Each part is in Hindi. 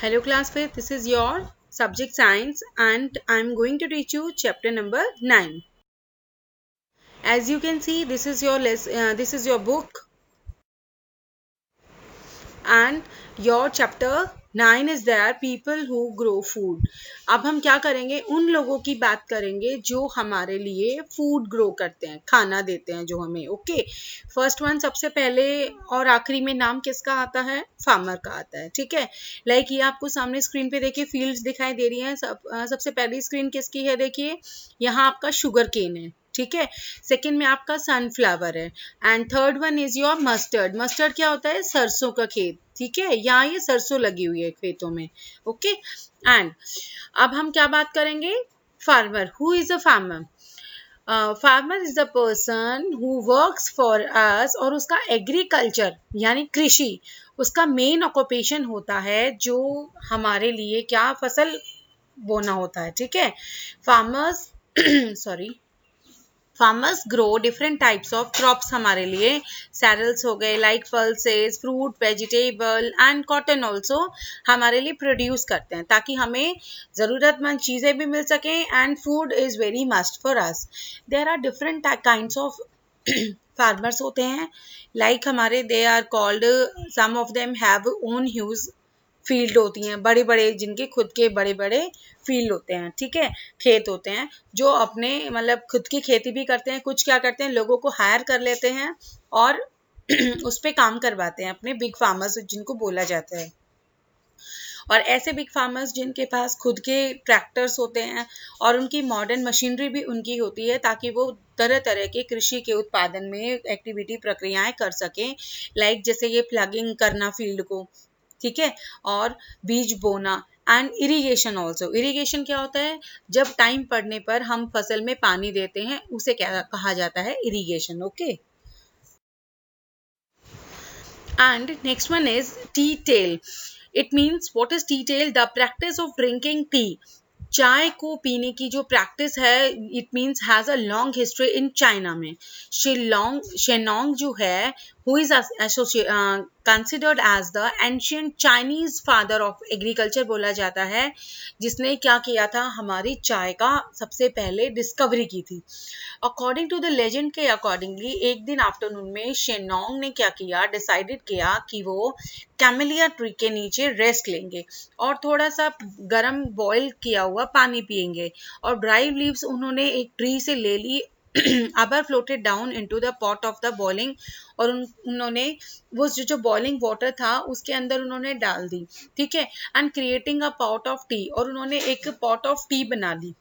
Hello class 5th, this is your subject science and I'm going to teach you chapter number 9. As you can see, this is your book and your chapter 9 is there people who grow food. अब हम क्या करेंगे, उन लोगों की बात करेंगे जो हमारे लिए फूड ग्रो करते हैं, खाना देते हैं जो हमें। ओके, फर्स्ट वन सबसे पहले और आखिरी में नाम किसका आता है? फार्मर का आता है। ठीक है, लाइक ये आपको सामने स्क्रीन पे देखिए फील्ड्स दिखाई दे रही हैं। सबसे पहली स्क्रीन किसकी है? देखिए यहाँ आपका शुगर केन है। ठीक है, सेकंड में आपका सनफ्लावर है and third one is your mustard. Mustard क्या होता है? सरसों का खेत। ठीक है, यहाँ ये सरसों लगी हुई है खेतों में। ओके, एंड अब हम क्या बात करेंगे? Farmer. Who is a farmer? Farmer is the person who works for us, और उसका एग्रीकल्चर यानी कृषि उसका मेन ऑक्यूपेशन होता है, जो हमारे लिए क्या फसल बोना होता है। ठीक है, farmers sorry farmers grow different types of crops हमारे लिए। सैरल्स हो गए, like pulses, fruit, vegetable and cotton also हमारे लिए प्रोड्यूस करते हैं, ताकि हमें ज़रूरतमंद चीज़ें भी मिल सकें and food is very must for us. There are different kinds of farmers होते हैं, लाइक हमारे they are called, some of them have own huge field होती हैं, बड़े बड़े जिनके खुद के बड़े बड़े फील्ड होते हैं। ठीक है, खेत होते हैं जो अपने मतलब खुद की खेती भी करते हैं। कुछ क्या करते हैं, लोगों को हायर कर लेते हैं और उस पर काम करवाते हैं, अपने बिग फार्मर्स जिनको बोला जाता है। और ऐसे बिग फार्मर्स जिनके पास खुद के ट्रैक्टर्स होते हैं और उनकी मॉडर्न मशीनरी भी उनकी होती है, ताकि वो तरह तरह के कृषि के उत्पादन में एक्टिविटी प्रक्रियाएं कर सकें, लाइक जैसे ये प्लगिंग करना फील्ड को। ठीक है, और बीज बोना एंड इरिगेशन ऑल्सो। इरिगेशन क्या होता है? जब टाइम पड़ने पर हम फसल में पानी देते हैं, उसे क्या कहा जाता है? Irrigation. Okay, and next one is tea tale. It means, what is tea tale? The practice of drinking tea. चाय को पीने की जो प्रैक्टिस है, it means has a long history in China में। शेनोंग जो है, who is considered as the ancient Chinese father of agriculture बोला जाता है, जिसने क्या किया था? हमारी चाय का सबसे पहले डिस्कवरी की थी। अकॉर्डिंग टू द लेजेंड के अकॉर्डिंगली, एक दिन आफ्टरनून में शेनोंग ने क्या किया? डिसाइडेड किया कि वो कैमेलिया ट्री के नीचे रेस्ट लेंगे और थोड़ा सा गरम बॉईल किया हुआ पानी पिएंगे, और ड्राई लीव्स उन्होंने एक ट्री से ले ली अबर floated down into the pot of the boiling, और उन्होंने वो जो बॉइलिंग वाटर था उसके अंदर उन्होंने डाल दी। ठीक है, and creating a pot of tea, और उन्होंने एक पॉट ऑफ टी बना ली,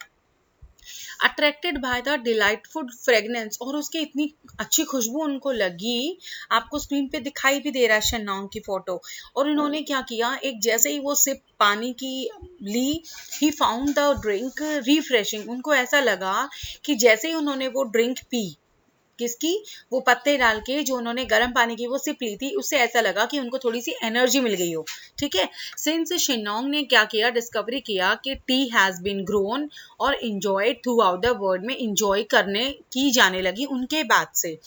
attracted by the delightful fragrance, और उसकी इतनी अच्छी खुशबू उनको लगी। आपको स्क्रीन पे दिखाई भी दे रहा है शेनोंग की फोटो। और इन्होंने क्या किया, एक जैसे ही वो सिप पानी की ली, he found the drink refreshing. उनको ऐसा लगा कि जैसे ही उन्होंने वो ड्रिंक पी, किसकी? वो पत्ते डाल के जो उन्होंने गर्म पानी की वो सिप ली थी, उससे ऐसा लगा कि उनको थोड़ी सी एनर्जी मिल गई हो। ठीक है, सिंस शेनोंग ने क्या किया? डिस्कवरी किया कि टी हैज बीन ग्रोन और enjoyed through out the world में, इंजॉय करने की जाने लगी उनके बाद से।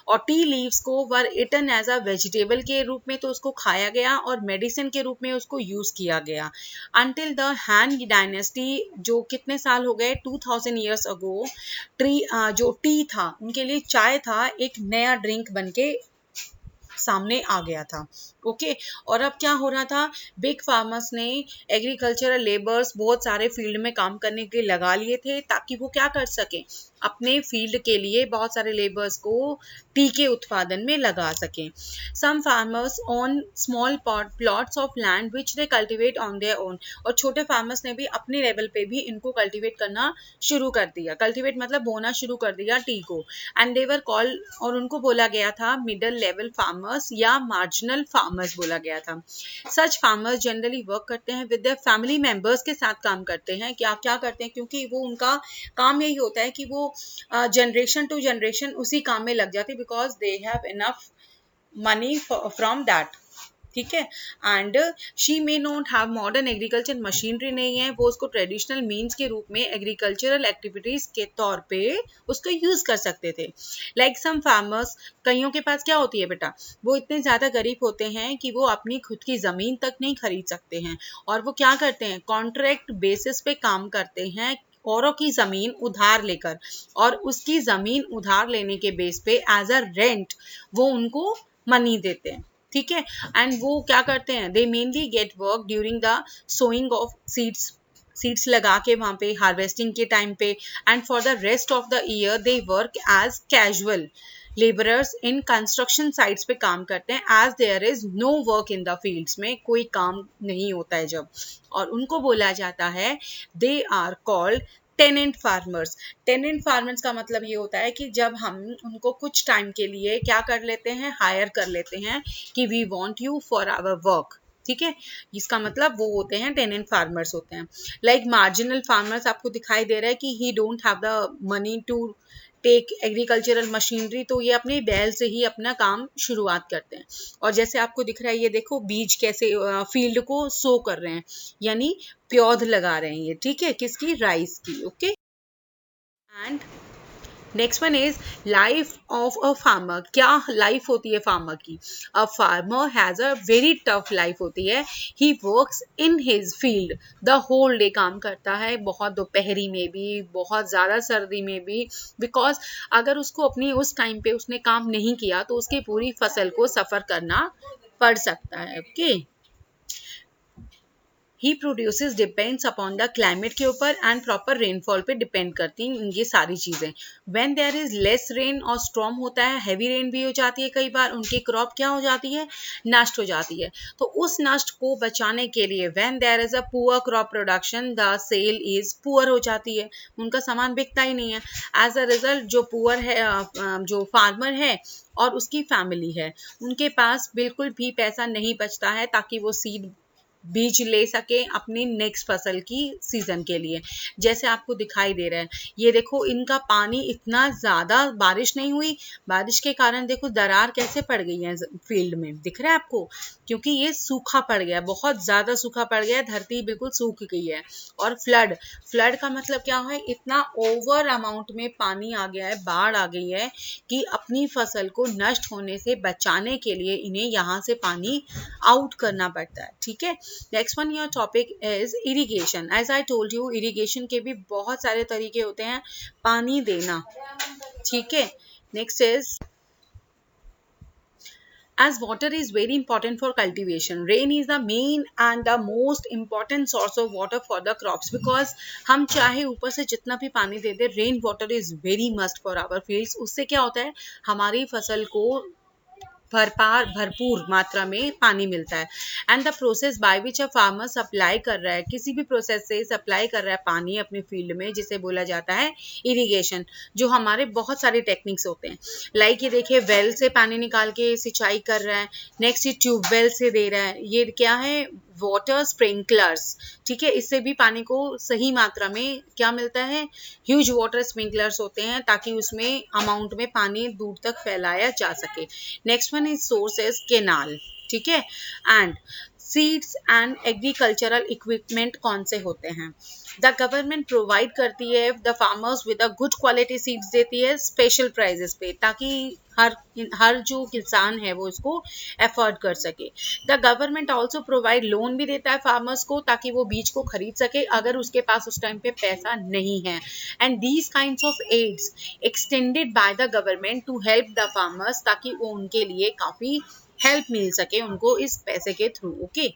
और टी लीव्स को वर इटन एज अ वेजिटेबल के रूप में तो उसको खाया गया, और मेडिसिन के रूप में उसको यूज किया गया अंटिल द हान डायनेस्टी, जो कितने साल हो गए? 2000 ईयर्स अगो, जो टी था उनके लिए चाय था एक नया ड्रिंक बनके सामने आ गया था। ओके, और अब क्या हो रहा था? बिग फार्मर्स ने एग्रीकल्चरल लेबर्स बहुत सारे फील्ड में काम करने के लगा लिए थे, ताकि वो क्या कर सके? अपने फील्ड के लिए बहुत सारे लेबर्स को टी के उत्पादन में लगा सकें। Some farmers own small plots of land which they cultivate on their own, और छोटे फार्मर्स ने भी अपने लेवल पे भी इनको कल्टिवेट करना शुरू कर दिया। कल्टिवेट मतलब बोना शुरू कर दिया टी को, एंड दे वर कॉल्ड, और उनको बोला गया था मिडल लेवल फार्मर्स या मार्जिनल फार्मर्स बोला गया था। सच फार्मर्स जनरली वर्क करते हैं विद देयर फैमिली मेंबर्स के साथ काम करते हैं। क्या करते हैं? क्योंकि वो उनका काम यही होता है कि वो जनरेशन टू जनरेशन उसी काम में लग जाते, because they have enough money from that. ठीक है। And she may not have modern agriculture machinery नहीं है, वो उसको ट्रेडिशनल मीन्स के रूप में एग्रीकल्चरल एक्टिविटीज के तौर पे उसको यूज कर सकते थे। लाइक सम फार्मर्स, कईयों के पास क्या होती है बेटा, वो इतने ज्यादा गरीब होते हैं कि वो अपनी खुद की जमीन तक नहीं खरीद सकते हैं, और वो क्या करते हैं, कॉन्ट्रैक्ट बेसिस पे काम करते हैं औरों की जमीन उधार लेकर, और उसकी जमीन उधार लेने के बेस पे एज अ रेंट वो उनको मनी देते हैं, ठीक है। एंड वो क्या करते हैं, they mainly get work during the sowing of seeds लगा के वहां पे हार्वेस्टिंग के टाइम पे, and for the rest of the year they work as casual labourers in construction sites पे काम करते हैं, as there is no work in the fields, में कोई काम नहीं होता है जब, और उनको बोला जाता है, they are called tenant farmers. Tenant farmers का मतलब ये होता है कि जब हम उनको कुछ टाइम के लिए क्या कर लेते हैं, हायर कर लेते हैं कि we want you for our work, ठीक है, इसका मतलब वो होते हैं टेनेंट फार्मर्स होते हैं। लाइक मार्जिनल फार्मर्स आपको दिखाई दे रहा है कि he don't have the money to take agricultural machinery, तो ये अपने बैल से ही अपना काम शुरुआत करते हैं। और जैसे आपको दिख रहा है, ये देखो बीज कैसे फील्ड को सो कर रहे हैं, यानी प्यौध लगा रहे हैं ये, ठीक है, किसकी, राइस की, okay. And next one is life of a farmer. क्या लाइफ होती है फार्मर की, a farmer has a very tough life होती है। He works in his field the whole day, काम करता है बहुत दोपहरी में भी, बहुत ज़्यादा सर्दी में भी, बिकॉज अगर उसको अपनी उस टाइम पे उसने काम नहीं किया तो उसकी पूरी फसल को सफ़र करना पड़ सकता है, okay. He produces depends upon the climate के ऊपर, एंड प्रॉपर रेनफॉल पे डिपेंड करती हैं ये सारी चीज़ें। When there is less rain और स्टॉर्म होता है, हैवी रेन भी हो जाती है, कई बार उनकी क्रॉप क्या हो जाती है, नष्ट हो जाती है। तो उस नष्ट को बचाने के लिए when there is a poor crop production the sale is poor हो जाती है, उनका सामान बिकता ही नहीं है। एज अ रिजल्ट जो पुअर है, जो फार्मर है और उसकी फैमिली है, उनके पास बिल्कुल भी पैसा नहीं बचता है ताकि वो सीड बीज ले सके अपनी नेक्स्ट फसल की सीजन के लिए। जैसे आपको दिखाई दे रहा है, ये देखो इनका पानी इतना ज्यादा, बारिश नहीं हुई, बारिश के कारण देखो दरार कैसे पड़ गई है फील्ड में, दिख रहा है आपको, क्योंकि ये सूखा पड़ गया, बहुत ज्यादा सूखा पड़ गया, धरती बिल्कुल सूख गई है। और फ्लड, फ्लड का मतलब क्या है, इतना ओवर अमाउंट में पानी आ गया है, बाढ़ आ गई है कि अपनी फसल को नष्ट होने से बचाने के लिए इन्हें यहाँ से पानी आउट करना पड़ता है, ठीक है। Next one your topic is irrigation. As I told you, irrigation के भी बहुत सारे तरीके होते हैं पानी देना, ठीक है। Next is, as water is very important for cultivation, rain is the main and the most important source of water for the crops, because हम चाहे ऊपर से जितना भी पानी दे दे, rain water is very must for our fields. उससे क्या होता है, हमारी फसल को भरपूर मात्रा में पानी मिलता है। And the process by which a farmer supply कर रहा है, किसी भी प्रोसेस से सप्लाई कर रहा है पानी अपने फील्ड में, जिसे बोला जाता है इरिगेशन। जो हमारे बहुत सारे टेक्निक्स होते हैं, लाइक ये देखिए वेल से पानी निकाल के सिंचाई कर रहा है, नेक्स्ट ये ट्यूबवेल से दे रहा है, ये क्या है, वाटर स्प्रिंकलर्स, ठीक है, इससे भी पानी को सही मात्रा में क्या मिलता है, ह्यूज वाटर स्प्रिंकलर्स होते हैं ताकि उसमें अमाउंट में पानी दूर तक फैलाया जा सके। Next one is source is canal, ठीक है। And seeds and agricultural equipment कौन से होते हैं, द गवर्नमेंट प्रोवाइड करती है the farmers with a good quality seeds देती है स्पेशल प्राइजेस पे, ताकि हर जो किसान है वो इसको एफोर्ड कर सके। The government also provide loan भी देता है फार्मर्स को ताकि वो बीज को खरीद सके अगर उसके पास उस टाइम पे पैसा नहीं है। And these kinds of aids extended by the government to help the farmers, ताकि वो उनके लिए काफी हेल्प मिल सके उनको इस पैसे के through, okay.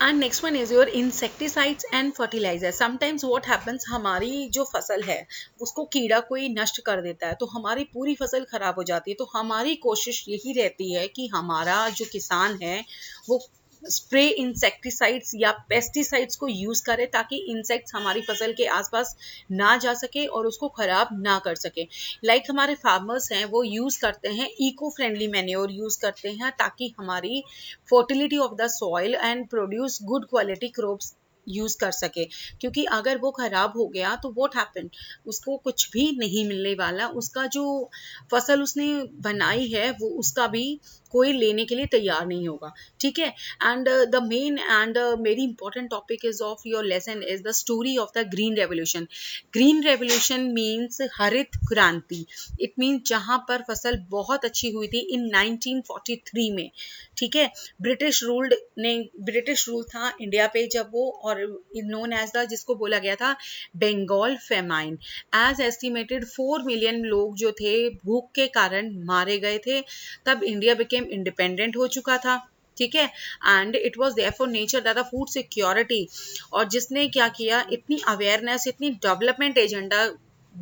And next one is your insecticides and fertiliser. Sometimes what happens, हमारी जो फसल है उसको कीड़ा कोई नष्ट कर देता है तो हमारी पूरी फसल खराब हो जाती है। तो हमारी कोशिश यही रहती है कि हमारा जो किसान है वो स्प्रे इंसेक्टिसाइड्स या पेस्टिसाइड्स को यूज करे ताकि इंसेक्ट्स हमारी फसल के आसपास ना जा सके और उसको खराब ना कर सके। लाइक हमारे फार्मर्स हैं वो यूज करते हैं इको फ्रेंडली मैन्योर यूज करते हैं ताकि हमारी fertility of the soil and produce good quality crops use कर सके, क्योंकि अगर वो खराब हो गया तो व्हाट हैपन, उसको कुछ भी नहीं मिलने वाला, उसका जो फसल उसने बनाई है वो उसका भी कोई लेने के लिए तैयार नहीं होगा। ठीक है। And the main and very important topic is of your lesson is the story of the green revolution. Green revolution means हरित क्रांति। इट मीन्स जहां पर फसल बहुत अच्छी हुई थी इन 1943 में। ठीक है। ब्रिटिश रूल था इंडिया पे जब वो, और नोन एज द, जिसको बोला गया था Bengal famine. As estimated 4 million लोग जो थे भूख के कारण मारे गए थे। तब इंडिया बिकेम इंडिपेंडेंट हो चुका था। ठीक है। And it was there for nature that food security. और जिसने क्या किया, इतनी अवेयरनेस, इतनी डेवलपमेंट एजेंडा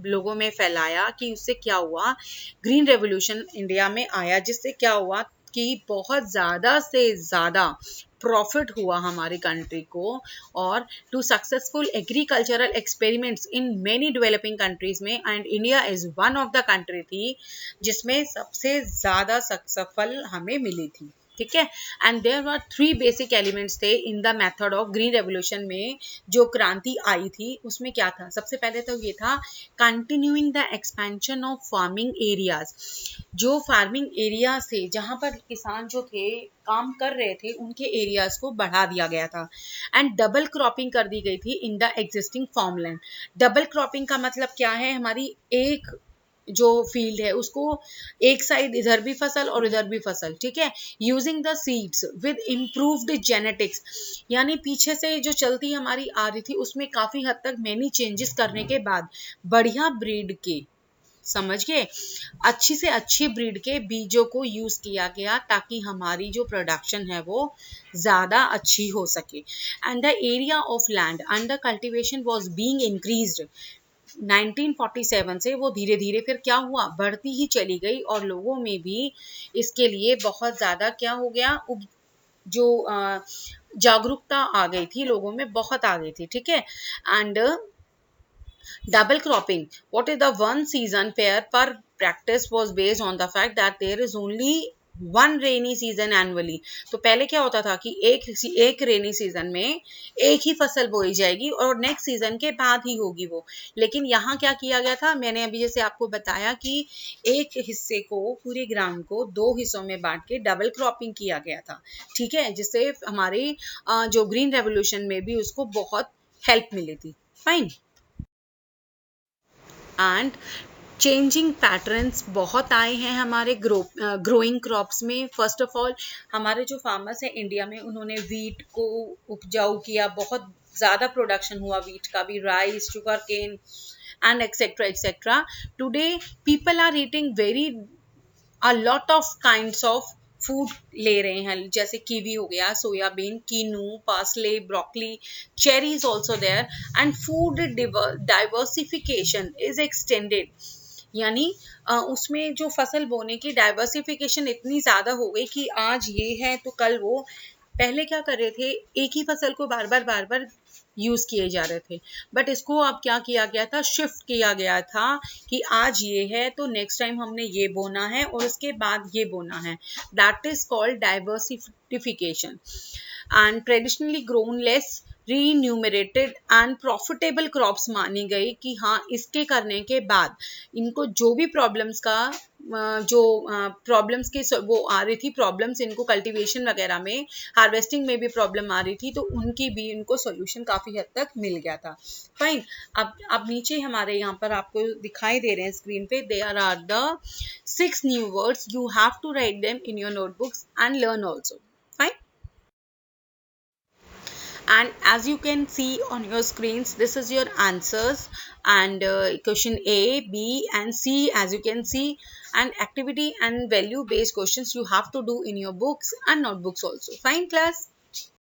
लोगों में फैलाया कि उससे क्या हुआ, ग्रीन रेवोल्यूशन इंडिया में आया, जिससे क्या हुआ कि बहुत ज़्यादा से ज़्यादा प्रॉफिट हुआ हमारी कंट्री को। और two successful agricultural experiments in many developing countries में, and India is one of the country थी जिसमें सबसे ज़्यादा सफल हमें मिली थी। ठीक है। And there are 3 basic elements थे in the method of green revolution में, जो क्रांति आई थी उसमें क्या था। सबसे पहले तो ये था continuing the expansion of farming areas. जो फार्मिंग एरिया से जहां पर किसान जो थे काम कर रहे थे उनके एरियाज को बढ़ा दिया गया था। एंड डबल क्रॉपिंग कर दी गई थी in the existing farmland. Double cropping का मतलब क्या है, हमारी एक जो फील्ड है उसको एक साइड इधर भी फसल और इधर भी फसल। ठीक है। Using the seeds with improved genetics, यानी पीछे से जो चलती हमारी आ रही थी उसमें काफी हद तक मैनी चेंजेस करने के बाद बढ़िया ब्रीड के, समझ गए, अच्छी से अच्छी ब्रीड के बीजों को यूज किया गया ताकि हमारी जो प्रोडक्शन है वो ज्यादा अच्छी हो सके। And the area of land under cultivation was being increased. 1947 से वो धीरे धीरे फिर क्या हुआ, बढ़ती ही चली गई, और लोगों में भी इसके लिए बहुत ज्यादा क्या हो गया, जो जागरूकता आ गई थी, लोगों में बहुत आ गई थी। ठीक है। And double cropping, what is the one season fair per practice was based on the fact that there is only one rainy season annually. तो पहले क्या होता था कि एक रेनी सीजन में एक ही फसल बोई जाएगी और नेक्स्ट सीजन के बाद ही होगी वो। लेकिन यहाँ क्या किया गया था, मैंने अभी जैसे आपको बताया कि एक हिस्से को, पूरे ग्राउंड को 2 हिस्सों में बांट के डबल क्रॉपिंग किया गया था। ठीक है। जिससे हमारे जो ग्रीन रेवोल्यूशन में भी उसको बहुत हेल्प मिली थी। फाइन। एंड चेंजिंग पैटर्न्स बहुत आए हैं हमारे ग्रोइंग क्रॉप्स में। फर्स्ट ऑफ ऑल हमारे जो फार्मर्स हैं इंडिया में, उन्होंने वीट को उपजाऊ किया, बहुत ज़्यादा प्रोडक्शन हुआ वीट का भी, rice, sugar cane and etcetera etcetera. Today people are eating very a lot of kinds of food ले रहे हैं, जैसे कीवी हो गया, soybean, kinnow, parsley, broccoli, cherry is also there. And food diversification is extended, यानी उसमें जो फसल बोने की डाइवर्सिफिकेशन इतनी ज़्यादा हो गई कि आज ये है तो कल वो। पहले क्या कर रहे थे, एक ही फसल को बार बार यूज किए जा रहे थे, बट इसको अब क्या किया गया था, शिफ्ट किया गया था कि आज ये है तो नेक्स्ट टाइम हमने ये बोना है और उसके बाद ये बोना है। That is called diversification. And traditionally grown less remunerated and profitable crops मानी गई कि हाँ, इसके करने के बाद इनको जो भी प्रॉब्लम्स का जो प्रॉब्लम्स के वो आ रही थी, प्रॉब्लम्स इनको कल्टीवेशन वगैरह में, हार्वेस्टिंग में भी प्रॉब्लम आ रही थी, तो उनकी भी इनको सॉल्यूशन काफ़ी हद तक मिल गया था। फाइन। अब नीचे हमारे यहाँ पर आपको दिखाई दे रहे हैं स्क्रीन पे, there are the 6 new words, you have to write them in your notebooks and learn also. And as you can see on your screens, this is your answers, and question A, B and C, as you can see, and activity and value based questions you have to do in your books and notebooks also. Fine class.